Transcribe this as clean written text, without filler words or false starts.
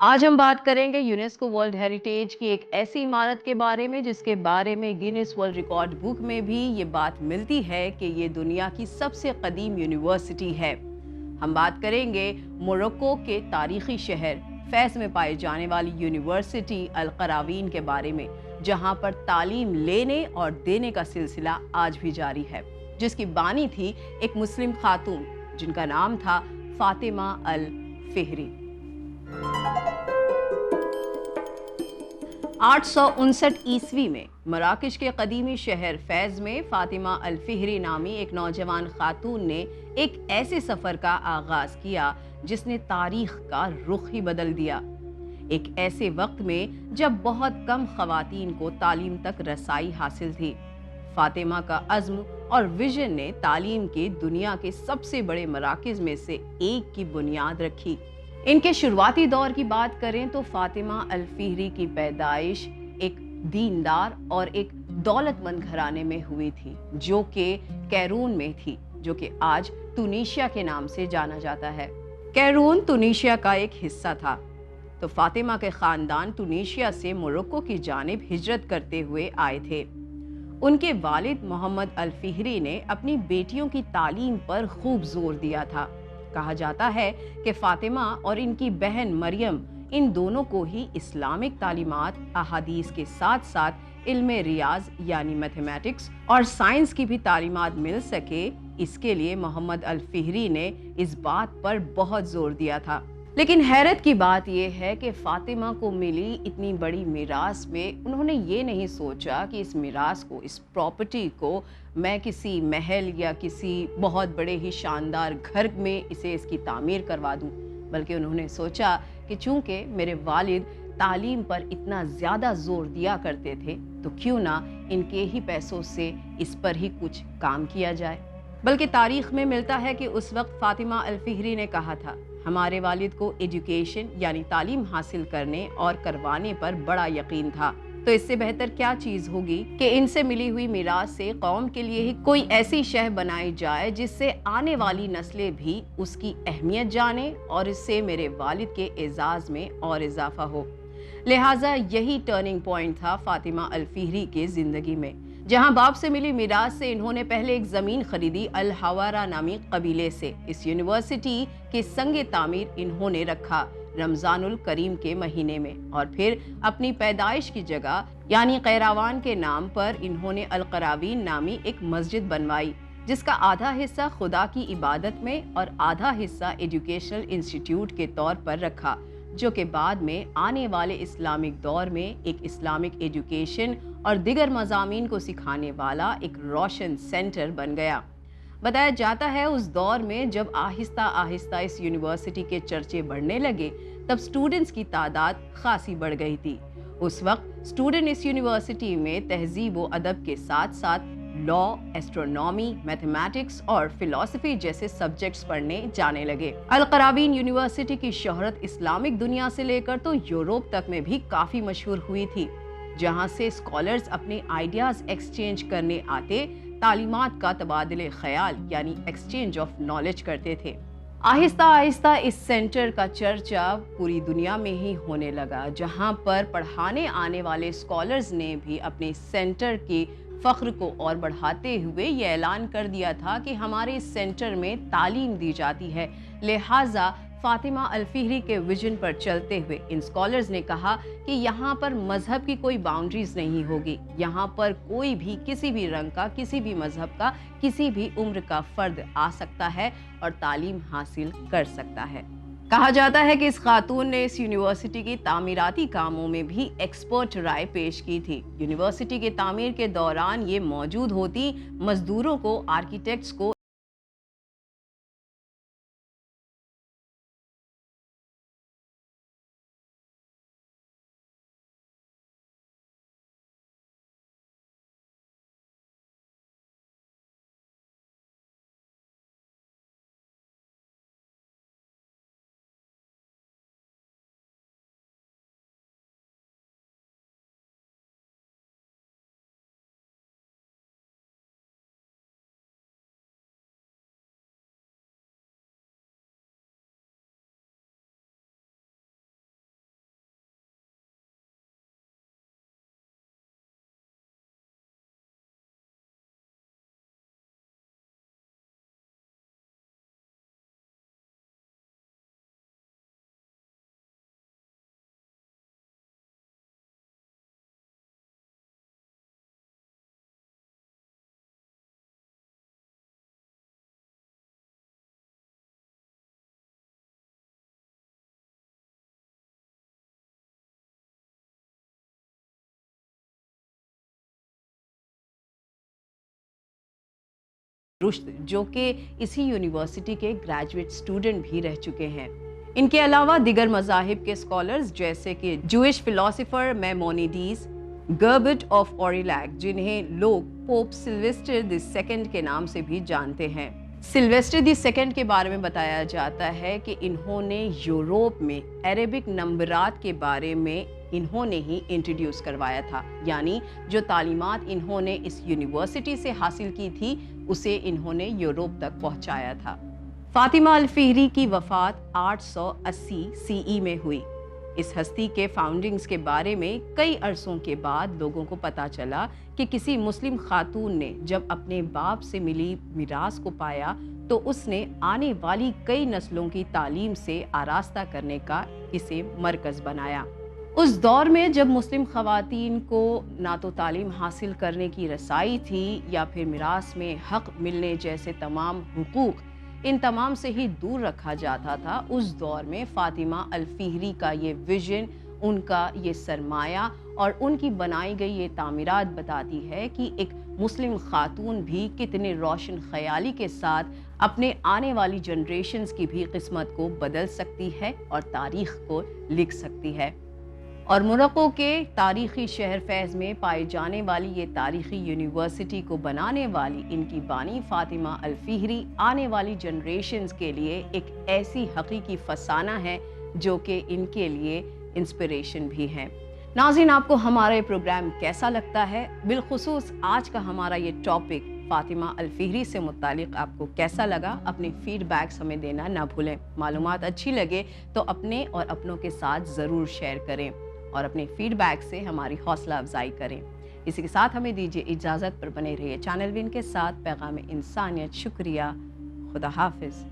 آج ہم بات کریں گے یونیسکو ورلڈ ہیریٹیج کی ایک ایسی عمارت کے بارے میں جس کے بارے میں گینیس ورلڈ ریکارڈ بک میں بھی یہ بات ملتی ہے کہ یہ دنیا کی سب سے قدیم یونیورسٹی ہے۔ ہم بات کریں گے موروکو کے تاریخی شہر فیز میں پائے جانے والی یونیورسٹی القراوین کے بارے میں، جہاں پر تعلیم لینے اور دینے کا سلسلہ آج بھی جاری ہے، جس کی بانی تھی ایک مسلم خاتون جن کا نام تھا فاطمہ الفہری۔ 859 میں مراکش کے قدیمی شہر فیز میں فاطمہ الفہری نامی ایک نوجوان خاتون نے ایک ایسے سفر کا آغاز کیا جس نے تاریخ کا رخ ہی بدل دیا۔ ایک ایسے وقت میں جب بہت کم خواتین کو تعلیم تک رسائی حاصل تھی، فاطمہ کا عزم اور ویژن نے تعلیم کے دنیا کے سب سے بڑے مراکز میں سے ایک کی بنیاد رکھی۔ ان کے شروعاتی دور کی بات کریں تو فاطمہ الفہری کی پیدائش ایک دیندار اور ایک دولت مند گھرانے میں ہوئی تھی، جو کہ کیرون میں تھی، جو کہ آج تونیشیا کے نام سے جانا جاتا ہے۔ کیرون تونیشیا کا ایک حصہ تھا، تو فاطمہ کے خاندان تونیشیا سے موروکو کی جانب ہجرت کرتے ہوئے آئے تھے۔ ان کے والد محمد الفہری نے اپنی بیٹیوں کی تعلیم پر خوب زور دیا تھا۔ کہا جاتا ہے کہ فاطمہ اور ان کی بہن مریم ان دونوں کو ہی اسلامک تعلیمات، احادیث کے ساتھ ساتھ علم ریاض یعنی میتھمیٹکس اور سائنس کی بھی تعلیمات مل سکے، اس کے لیے محمد الفہری نے اس بات پر بہت زور دیا تھا۔ لیکن حیرت کی بات یہ ہے کہ فاطمہ کو ملی اتنی بڑی میراث میں انہوں نے یہ نہیں سوچا کہ اس میراث کو، اس پراپرٹی کو میں کسی محل یا کسی بہت بڑے ہی شاندار گھر میں اس کی تعمیر کروا دوں، بلکہ انہوں نے سوچا کہ چونکہ میرے والد تعلیم پر اتنا زیادہ زور دیا کرتے تھے تو کیوں نہ ان کے ہی پیسوں سے اس پر ہی کچھ کام کیا جائے۔ بلکہ تاریخ میں ملتا ہے کہ اس وقت فاطمہ الفہری نے کہا تھا، ہمارے والد کو ایجوکیشن یعنی تعلیم حاصل کرنے اور کروانے پر بڑا یقین تھا، تو اس سے بہتر کیا چیز ہوگی کہ ان سے ملی ہوئی میراث سے قوم کے لیے ہی کوئی ایسی شے بنائی جائے جس سے آنے والی نسلیں بھی اس کی اہمیت جانیں اور اس سے میرے والد کے اعزاز میں اور اضافہ ہو۔ لہٰذا یہی ٹرننگ پوائنٹ تھا فاطمہ الفہری کے زندگی میں، جہاں باپ سے ملی میراث سے انہوں نے پہلے ایک زمین خریدی الحوارہ نامی قبیلے سے۔ اس یونیورسٹی کے سنگ تعمیر انہوں نے رکھا رمضان الکریم کے مہینے میں، اور پھر اپنی پیدائش کی جگہ یعنی قیراوان کے نام پر انہوں نے القراوین نامی ایک مسجد بنوائی، جس کا آدھا حصہ خدا کی عبادت میں اور آدھا حصہ ایجوکیشنل انسٹیٹیوٹ کے طور پر رکھا، جو کہ بعد میں آنے والے اسلامک دور میں ایک اسلامک ایجوکیشن اور دیگر مضامین کو سکھانے والا ایک روشن سینٹر بن گیا۔ بتایا جاتا ہے اس دور میں جب آہستہ آہستہ اس یونیورسٹی کے چرچے بڑھنے لگے، تب سٹوڈنٹس کی تعداد خاصی بڑھ گئی تھی۔ اس وقت سٹوڈنٹ اس یونیورسٹی میں تہذیب و ادب کے ساتھ ساتھ لا، ایسٹرونومی، میتھمیٹکس اور فلسفی جیسے سبجیکٹس پڑھنے جانے لگے۔ القراوین یونیورسٹی کی شہرت اسلامک دنیا سے لے کر تو یورپ تک میں بھی کافی مشہور ہوئی تھی، جہاں سے اسکالرز اپنے آئیڈیاز ایکسچینج کرنے آتے، تعلیمات کا تبادلہ خیال یعنی ایکسچینج آف نالج کرتے تھے۔ آہستہ آہستہ اس سینٹر کا چرچا پوری دنیا میں ہی ہونے لگا، جہاں پر پڑھانے آنے والے اسکالرز نے بھی اپنے سینٹر کے فخر کو اور بڑھاتے ہوئے یہ اعلان کر دیا تھا کہ ہمارے اس سینٹر میں تعلیم دی جاتی ہے۔ لہٰذا فاطمہ الفہری کے ویژن پر چلتے ہوئے ان اسکالرز نے کہا کہ یہاں پر مذہب کی کوئی باؤنڈریز نہیں ہوگی، یہاں پر کوئی بھی کسی بھی رنگ کا، کسی بھی مذہب کا، کسی بھی عمر کا فرد آ سکتا ہے اور تعلیم حاصل کر سکتا ہے۔ کہا جاتا ہے کہ اس خاتون نے اس یونیورسٹی کی تعمیراتی کاموں میں بھی ایکسپرٹ رائے پیش کی تھی۔ یونیورسٹی کے تعمیر کے دوران یہ موجود ہوتی، مزدوروں کو، آرکیٹیکٹس کو رشد جو کہ اسی یونیورسٹی کے گریجویٹ اسٹوڈنٹ بھی رہ چکے ہیں۔ ان کے علاوہ دیگر مذاہب کے اسکالرز جیسے کہ جوئش فلاسفر میمونیڈیز، گربٹ آف اوریلیک جنہیں لوگ پوپ سلویسٹر دی سیکنڈ کے نام سے بھی جانتے ہیں۔ سلویسٹر دی سیکنڈ کے بارے میں بتایا جاتا ہے کہ انہوں نے یوروپ میں عربک نمبرات کے بارے میں انہوں نے ہی انٹروڈیوس کروایا تھا، یعنی جو تعلیمات انہوں نے اس یونیورسٹی سے حاصل کی تھی اسے انہوں نے یوروپ تک پہنچایا تھا۔ فاطمہ الفہری کی وفات 880 CE میں ہوئی۔ اس ہستی کے فاؤنڈنگز کے بارے میں کئی عرصوں کے بعد لوگوں کو پتہ چلا کہ کسی مسلم خاتون نے جب اپنے باپ سے ملی میراث کو پایا تو اس نے آنے والی کئی نسلوں کی تعلیم سے آراستہ کرنے کا اسے مرکز بنایا۔ اس دور میں جب مسلم خواتین کو نہ تو تعلیم حاصل کرنے کی رسائی تھی یا پھر میراث میں حق ملنے جیسے تمام حقوق، ان تمام سے ہی دور رکھا جاتا تھا، اس دور میں فاطمہ الفہری کا یہ ویژن، ان کا یہ سرمایہ اور ان کی بنائی گئی یہ تعمیرات بتاتی ہے کہ ایک مسلم خاتون بھی کتنے روشن خیالی کے ساتھ اپنے آنے والی جنریشنز کی بھی قسمت کو بدل سکتی ہے اور تاریخ کو لکھ سکتی ہے۔ اور مرکو کے تاریخی شہر فیض میں پائی جانے والی یہ تاریخی یونیورسٹی کو بنانے والی ان کی بانی فاطمہ الفہری آنے والی جنریشنز کے لیے ایک ایسی حقیقی فسانہ ہے جو کہ ان کے لیے انسپریشن بھی ہے۔ ناظرین، آپ کو ہمارا یہ پروگرام کیسا لگتا ہے؟ بالخصوص آج کا ہمارا یہ ٹاپک فاطمہ الفہری سے متعلق آپ کو کیسا لگا؟ اپنے فیڈ بیکس ہمیں دینا نہ بھولیں۔ معلومات اچھی لگے تو اپنے اور اپنوں کے ساتھ ضرور شیئر کریں اور اپنے فیڈ بیک سے ہماری حوصلہ افزائی کریں۔ اسی کے ساتھ ہمیں دیجیے اجازت، پر بنے رہیے چینل ون کے ساتھ۔ پیغام انسانیت، شکریہ، خدا حافظ۔